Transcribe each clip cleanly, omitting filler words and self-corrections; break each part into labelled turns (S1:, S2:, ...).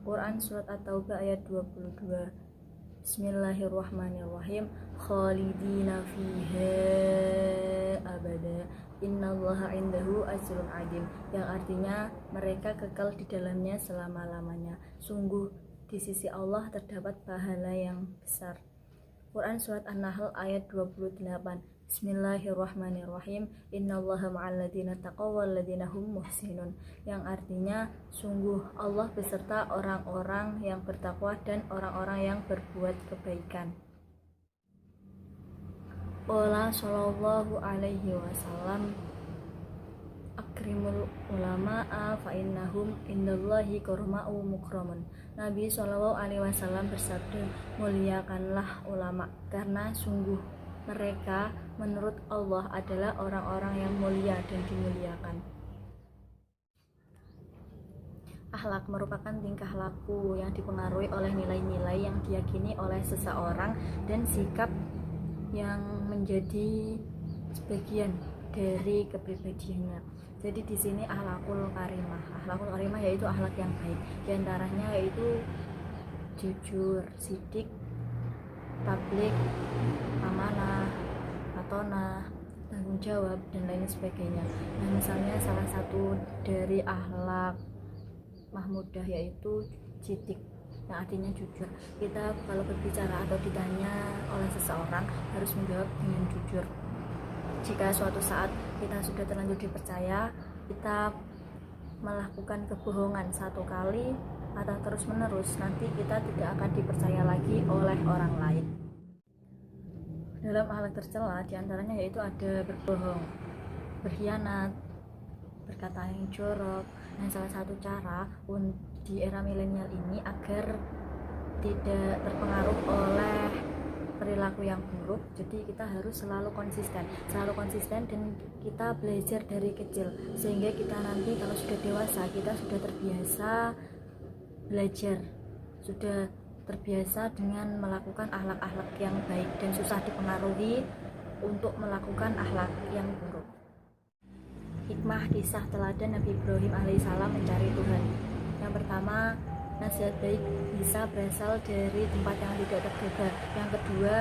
S1: Quran Surat At-Taubah ayat 22. Bismillahirrahmanirrahim. Khalidina fiha abada innallaha indahu ajrun adim, yang artinya mereka kekal di dalamnya selama-lamanya. Sungguh di sisi Allah terdapat pahala yang besar. Quran Surat An-Nahl ayat 28. Bismillahirrahmanirrahim. Innallaha ma'al ladzina taqaw wal ladzina hum muhsinun, yang artinya sungguh Allah beserta orang-orang yang bertakwa dan orang-orang yang berbuat kebaikan. Qala sallallahu alaihi wasallam, akrimul ulama'a fa innahum indallahi kurma'u mukramun. Nabi sallallahu alaihi wasallam bersabda, muliakanlah ulama karena sungguh mereka menurut Allah adalah orang-orang yang mulia dan dimuliakan. Akhlak merupakan tingkah laku yang dipengaruhi oleh nilai-nilai yang diyakini oleh seseorang dan sikap yang menjadi sebagian dari kepribadiannya. Jadi di sini akhlakul karimah. Akhlakul karimah yaitu akhlak yang baik. Di antaranya yaitu jujur, sidik, tablik, amanah, patonah, tanggung jawab, dan lain sebagainya. Nah, misalnya salah satu dari akhlak mahmudah yaitu sidik, yang artinya jujur. Kita kalau berbicara atau ditanya oleh seseorang harus menjawab dengan jujur. Jika suatu saat kita sudah terlanjur dipercaya, kita melakukan kebohongan satu kali atau terus menerus, nanti kita tidak akan dipercaya lagi oleh orang lain. Dalam akhlak tercela diantaranya yaitu ada berbohong, berkhianat, berkata yang jorok. Dan salah satu cara di era milenial ini agar tidak terpengaruh oleh perilaku yang buruk, jadi kita harus selalu konsisten dan kita belajar dari kecil, sehingga kita nanti kalau sudah dewasa kita sudah terbiasa belajar, sudah terbiasa dengan melakukan akhlak-akhlak yang baik dan susah dipengaruhi untuk melakukan akhlak yang buruk. Hikmah kisah teladan Nabi Ibrahim alaihissalam mencari Tuhan. Yang pertama, nasihat baik bisa berasal dari tempat yang tidak terduga. Yang kedua,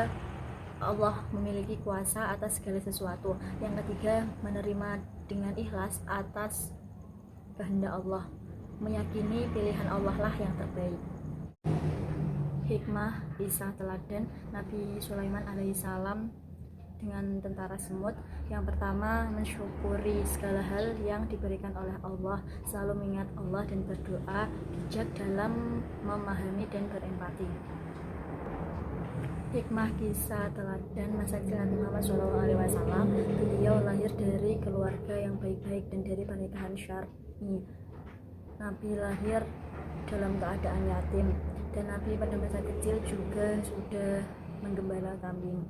S1: Allah memiliki kuasa atas segala sesuatu. Yang ketiga, menerima dengan ikhlas atas kehendak Allah, meyakini pilihan Allah lah yang terbaik. Hikmah kisah teladan Nabi Sulaiman alaihissalam dengan tentara semut. Yang pertama, mensyukuri segala hal yang diberikan oleh Allah, selalu mengingat Allah dan berdoa, bijak dalam memahami dan berempati. Hikmah kisah teladan masa kecil Nabi Muhammad SAW, beliau lahir dari keluarga yang baik-baik dan dari pernikahan syar'i. Nabi lahir dalam keadaan yatim, dan Nabi pada masa kecil juga sudah menggembala kambing.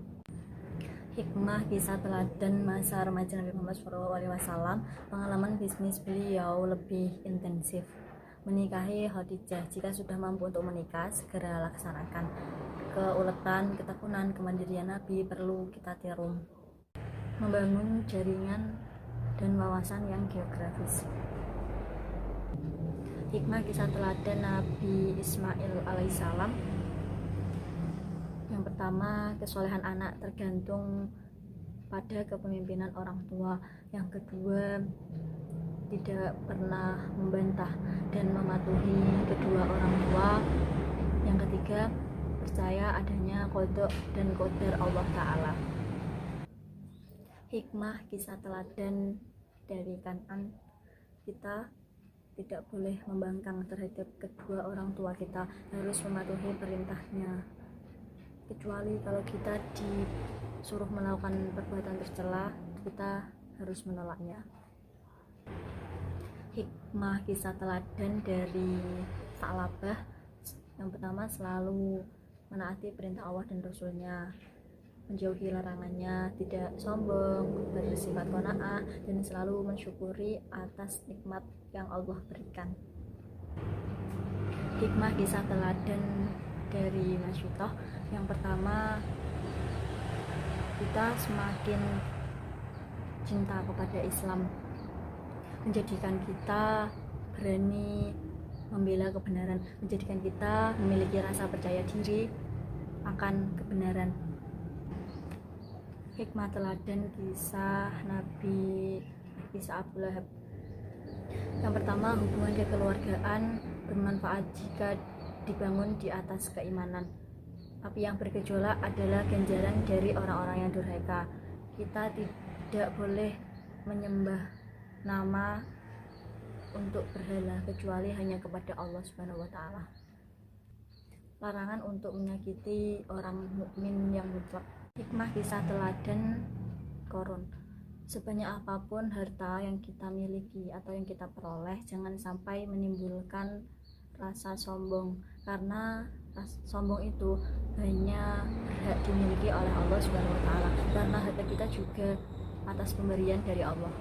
S1: Hikmah kisah teladan masa remaja Nabi Muhammad SAW, pengalaman bisnis beliau lebih intensif. Menikahi Khadijah, jika sudah mampu untuk menikah segera laksanakan. Keuletan, ketekunan, kemandirian Nabi perlu kita tiru. Membangun jaringan dan wawasan yang geografis. Hikmah kisah teladan Nabi Ismail alaihissalam. Yang pertama, kesolehan anak tergantung pada kepemimpinan orang tua. Yang kedua, tidak pernah membantah dan mematuhi kedua orang tua. Yang ketiga, percaya adanya qada dan qadar Allah Ta'ala. Hikmah kisah teladan dari Kan'an, kita tidak boleh membangkang terhadap kedua orang tua kita, harus mematuhi perintahnya, kecuali kalau kita disuruh melakukan perbuatan tercela, kita harus menolaknya. Hikmah kisah teladan dari Sa'labah. Yang pertama, selalu menaati perintah Allah dan Rasulnya, menjauhi larangannya, tidak sombong, bersifat qanaah, dan selalu mensyukuri atas nikmat yang Allah berikan. Hikmah kisah teladan dari Masyitoh. Yang pertama, kita semakin cinta kepada Islam, menjadikan kita berani membela kebenaran, menjadikan kita memiliki rasa percaya diri akan kebenaran. Hikmah teladan kisah Abu Lahab. Yang pertama, hubungan kekeluargaan bermanfaat jika dibangun di atas keimanan. Api yang bergejolak adalah ganjaran dari orang-orang yang durhaka. Kita tidak boleh menyembah nama untuk berhala kecuali hanya kepada Allah Subhanahu wa taala. Larangan untuk menyakiti orang mukmin yang mutlak. Hikmah kisah teladan Korun. Sebanyak apapun harta yang kita miliki atau yang kita peroleh, jangan sampai menimbulkan rasa sombong, karena sombong itu hanya berhak dimiliki oleh Allah Subhanahu wa taala, karena harta kita juga atas pemberian dari Allah.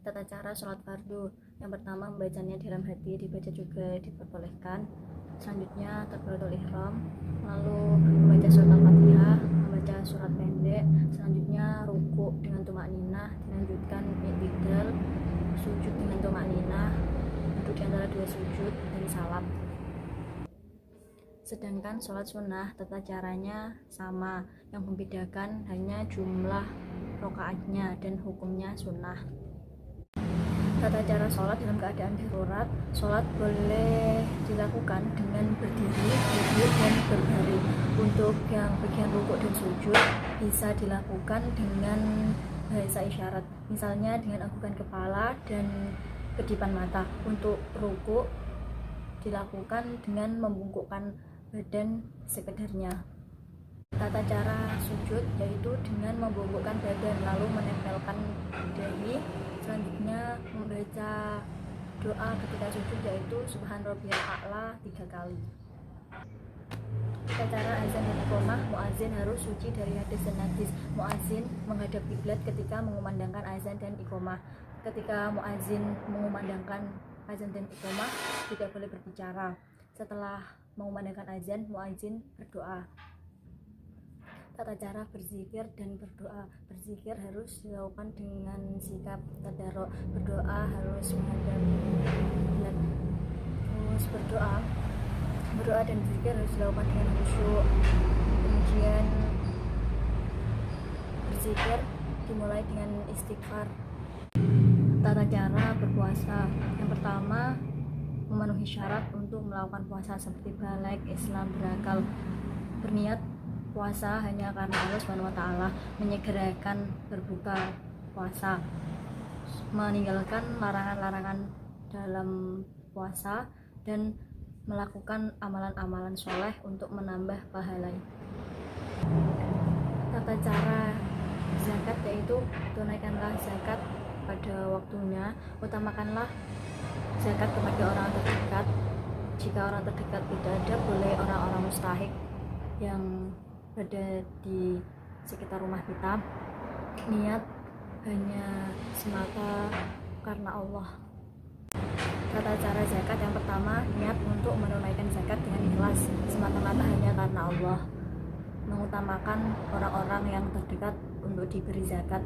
S1: Tata cara sholat fardu. Yang pertama, membacanya di dalam hati, dibaca juga diperbolehkan. Selanjutnya takbiratul ihram, lalu membaca surat Al-Fatihah, membaca surat pendek. Selanjutnya ruku dengan tumakninah, dilanjutkan i'tidal, sujud dengan tumakninah, duduk di antara dua sujud, dan salam. Sedangkan sholat sunnah tata caranya sama, yang membedakan hanya jumlah rakaatnya dan hukumnya sunnah. Tata cara sholat dalam keadaan darurat. Sholat boleh dilakukan dengan berdiri, duduk, dan berbaring. Untuk yang bagian rukuk dan sujud bisa dilakukan dengan bahasa isyarat, misalnya dengan anggukan kepala dan kedipan mata. Untuk rukuk dilakukan dengan membungkukkan badan sekedarnya. Tata cara sujud yaitu dengan membungkukkan badan lalu menempelkan dahi. Selanjutnya membaca doa ketika sujud yaitu Subhan Rabbiyal A'la 3 kali. Tata cara azan dan iqamah. Muazin harus suci dari hadas dan najis. Muazin menghadap kiblat ketika mengumandangkan azan dan iqamah. Ketika muazin mengumandangkan azan dan iqamah tidak boleh berbicara. Setelah mengumandangkan azan, muazin berdoa. Tata cara berzikir dan berdoa. Berzikir harus dilakukan dengan sikap tadarruk. Berdoa harus menghadap kiblat. Terus berdoa dan berzikir harus dilakukan dengan khusyuk. Kemudian berzikir dimulai dengan istighfar. Tata cara berpuasa. Yang pertama, memenuhi syarat untuk melakukan puasa seperti balik, Islam, berakal. Berniat puasa hanya karena Allah Subhanahu wa taala, menyegerakan berbuka puasa, meninggalkan larangan-larangan dalam puasa, dan melakukan amalan-amalan soleh untuk menambah pahala. Tata cara zakat yaitu tunaikanlah zakat pada waktunya, utamakanlah zakat kepada orang terdekat. Jika orang terdekat tidak ada, boleh orang-orang mustahik yang berada di sekitar rumah kita. Niat hanya semata karena Allah. Tata cara zakat yang pertama, niat untuk menunaikan zakat dengan ikhlas, semata-mata hanya karena Allah. Mengutamakan orang-orang yang terdekat untuk diberi zakat.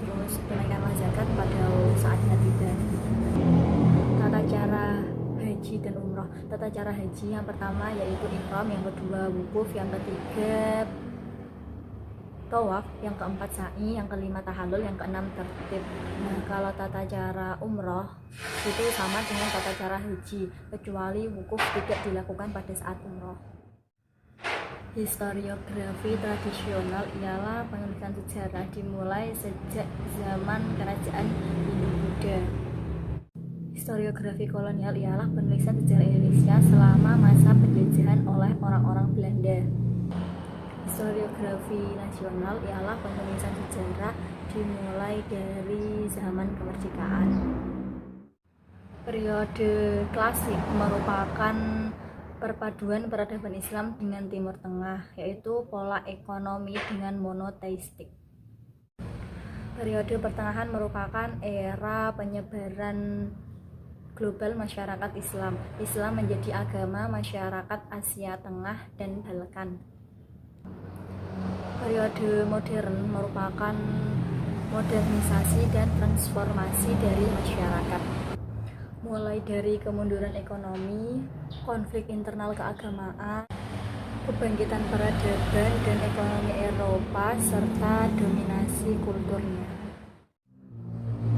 S1: Terus tunaikanlah zakat pada saatnya tiba. Tata cara haji dan umroh. Tata cara haji yang pertama yaitu ihram, yang kedua wukuf, yang ketiga tawaf, yang keempat sa'i, yang kelima tahallul, yang keenam tertib. Nah, kalau tata cara umroh itu sama dengan tata cara haji, kecuali wukuf tidak dilakukan pada saat umroh. Historiografi tradisional ialah penulisan sejarah dimulai sejak zaman kerajaan Hindu-Buddha. Historiografi kolonial ialah penulisan sejarah Indonesia selama masa penjajahan oleh orang-orang Belanda. Historiografi nasional ialah penulisan sejarah dimulai dari zaman kemerdekaan. Periode klasik merupakan perpaduan peradaban Islam dengan Timur Tengah, yaitu pola ekonomi dengan monoteistik. Periode pertengahan merupakan era penyebaran global masyarakat Islam. Islam menjadi agama masyarakat Asia Tengah dan Balkan. Periode modern merupakan modernisasi dan transformasi dari masyarakat. mulai dari kemunduran ekonomi, konflik internal keagamaan, kebangkitan peradaban dan ekonomi Eropa, serta dominasi kulturnya.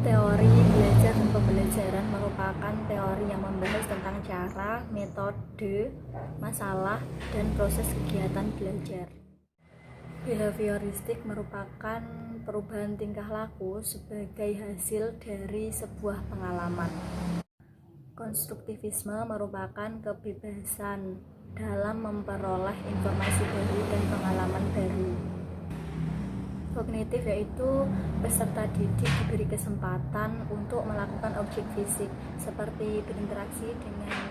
S1: Teori belajar dan pembelajaran merupakan teori yang membahas tentang cara, metode, masalah, dan proses kegiatan belajar. Behavioristik merupakan perubahan tingkah laku sebagai hasil dari sebuah pengalaman. Konstruktivisme merupakan kebebasan dalam memperoleh informasi baru dan pengalaman baru. Kognitif yaitu peserta didik diberi kesempatan untuk melakukan objek fisik seperti berinteraksi dengan